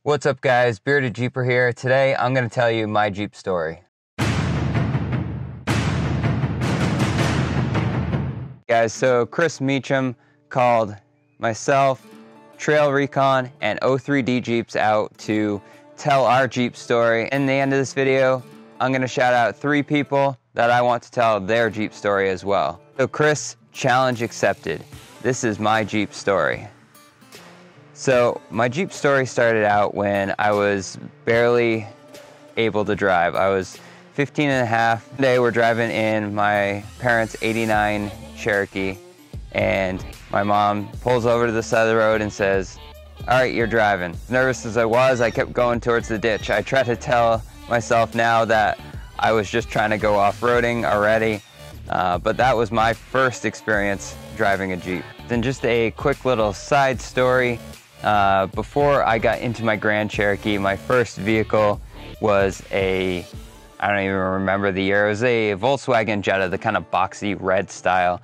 What's up guys, Bearded Jeeper here. Today I'm going to tell you my Jeep story. Guys, so Chris Meacham called myself, Trail Recon, and 03D Jeeps out to tell our Jeep story. In the end of this video, I'm going to shout out 3 people that I want to tell their Jeep story as well. So Chris, challenge accepted. This is my Jeep story. So my Jeep story started out when I was barely able to drive. I was 15 and a half. Today we're driving in my parents' 89 Cherokee, and my mom pulls over to the side of the road and says, "All right, you're driving." Nervous as I was, I kept going towards the ditch. I try to tell myself now that I was just trying to go off-roading already, but that was my first experience driving a Jeep. Then just a quick little side story. Before I got into my Grand Cherokee, my first vehicle was I don't even remember the year, it was a Volkswagen Jetta, the kind of boxy red style.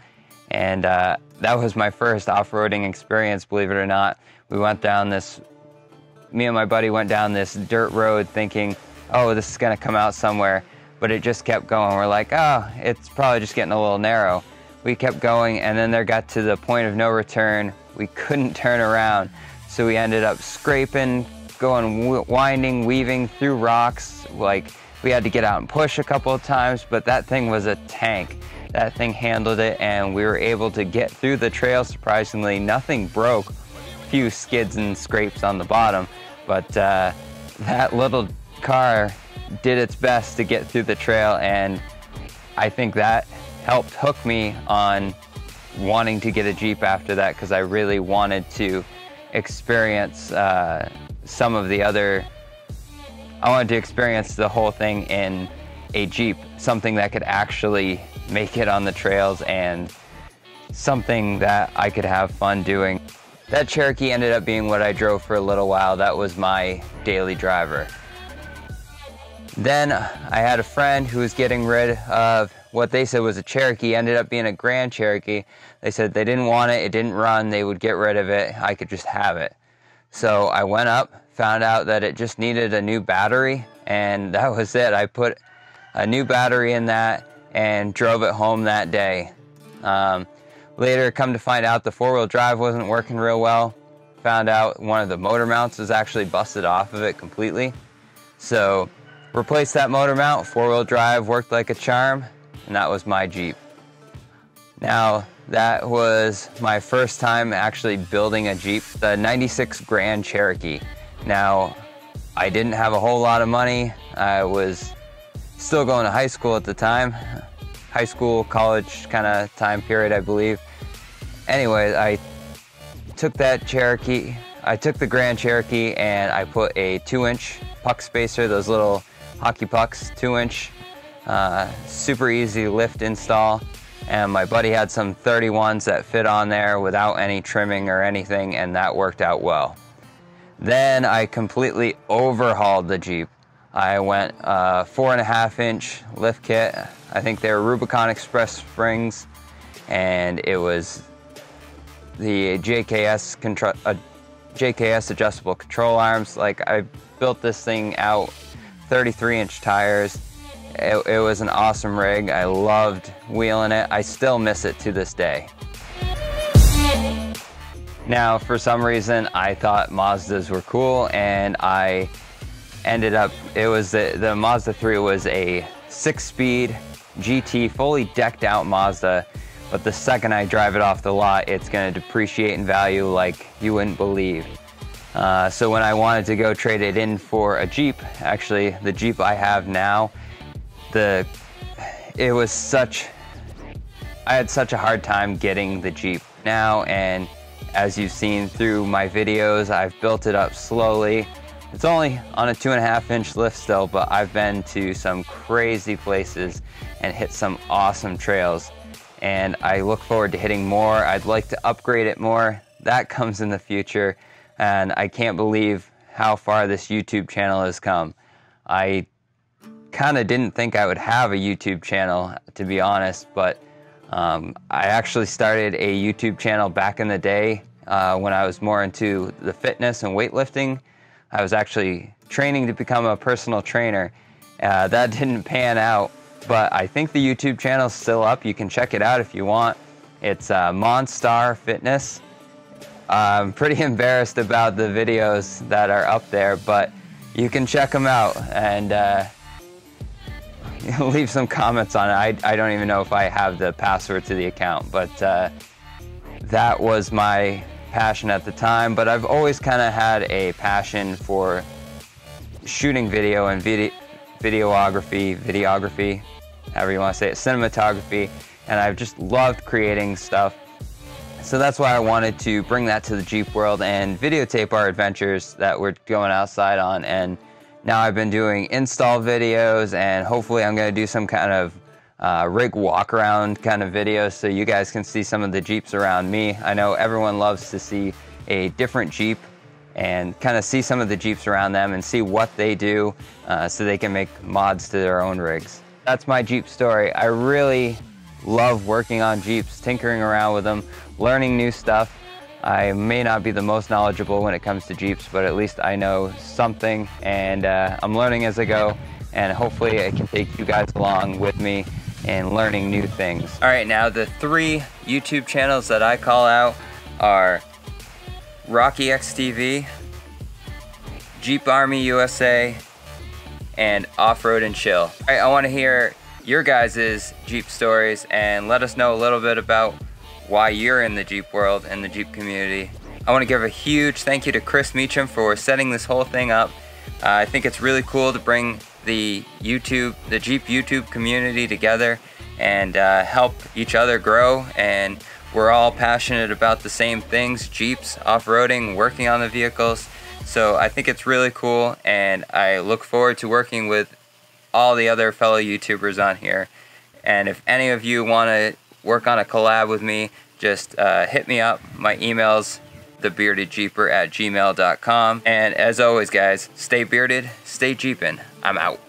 And that was my first off-roading experience, believe it or not. We went down this, me and my buddy went down this dirt road thinking, oh, this is gonna come out somewhere, but it just kept going. We're like, oh, it's probably just getting a little narrow. We kept going, and then there got to the point of no return. We couldn't turn around. So we ended up scraping, going winding, weaving through rocks. Like, we had to get out and push a couple of times, but that thing was a tank. That thing handled it, and we were able to get through the trail. Surprisingly, nothing broke. A few skids and scrapes on the bottom, but that little car did its best to get through the trail, and I think that helped hook me on wanting to get a Jeep after that, because I really wanted to experience some of the other, I wanted to experience the whole thing in a Jeep, something that could actually make it on the trails and something that I could have fun doing. That Cherokee ended up being what I drove for a little while. That was my daily driver. Then I had a friend who was getting rid of what they said was a Cherokee, ended up being a Grand Cherokee. They said they didn't want it, it didn't run, they would get rid of it, I could just have it. So I went up, found out that it just needed a new battery, and that was it. I put a new battery in that and drove it home that day. Later, come to find out the 4-wheel drive wasn't working real well. Found out one of the motor mounts was actually busted off of it completely. So replaced that motor mount, 4-wheel drive worked like a charm, and that was my Jeep. Now, that was my first time actually building a Jeep, the 96 Grand Cherokee. Now, I didn't have a whole lot of money. I was still going to high school at the time. High school, college kind of time period, I believe. Anyway, I took that Cherokee, I took the Grand Cherokee and I put a 2-inch puck spacer, those little hockey pucks, 2-inch, super easy lift install. And my buddy had some 31s that fit on there without any trimming or anything, and that worked out well. Then I completely overhauled the Jeep. I went 4.5-inch lift kit. I think they were Rubicon Express springs, and it was the JKS adjustable control arms. Like, I built this thing out, 33-inch tires. It was an awesome rig. I loved wheeling it. I still miss it to this day. Now, for some reason, I thought Mazdas were cool, and I ended up, it was the Mazda 3 was a 6-speed GT, fully decked out Mazda, but the second I drive it off the lot, it's gonna depreciate in value like you wouldn't believe. So when I wanted to go trade it in for a Jeep, actually the Jeep I have now, I had such a hard time getting the Jeep now, and as you've seen through my videos, I've built it up slowly. It's only on a 2.5-inch lift still, but I've been to some crazy places and hit some awesome trails, and I look forward to hitting more. I'd like to upgrade it more. That comes in the future, and I can't believe how far this YouTube channel has come. I kind of didn't think I would have a YouTube channel, to be honest, but I actually started a YouTube channel back in the day when I was more into the fitness and weightlifting I was actually training to become a personal trainer. That didn't pan out, but I think the YouTube channel is still up. You can check it out if you want. It's Monstar Fitness. I'm pretty embarrassed about the videos that are up there, but you can check them out and leave some comments on it. I don't even know if I have the password to the account, but that was my passion at the time. But I've always kind of had a passion for shooting video and videography, however you want to say it, cinematography, and I've just loved creating stuff. So that's why I wanted to bring that to the Jeep world and videotape our adventures that we're going outside on. And now I've been doing install videos, and hopefully I'm going to do some kind of rig walk around kind of videos so you guys can see some of the Jeeps around me. I know everyone loves to see a different Jeep and kind of see some of the Jeeps around them and see what they do so they can make mods to their own rigs. That's my Jeep story. I really love working on Jeeps, tinkering around with them, learning new stuff. I may not be the most knowledgeable when it comes to Jeeps, but at least I know something, and I'm learning as I go, and hopefully I can take you guys along with me in learning new things. All right, now the 3 YouTube channels that I call out are Rocky XTV, JeepArmy USA, and Off-Road and Chill. All right, I want to hear your guys' Jeep stories and let us know a little bit about why you're in the Jeep world and the Jeep community. I want to give a huge thank you to Chris Meacham for setting this whole thing up. I think it's really cool to bring the Jeep YouTube community together and help each other grow, and we're all passionate about the same things: Jeeps, off-roading, working on the vehicles. So I think it's really cool, and I look forward to working with all the other fellow YouTubers on here. And if any of you want to work on a collab with me, just hit me up. My email's thebeardedjeeper@gmail.com. And as always, guys, stay bearded, stay Jeepin'. I'm out.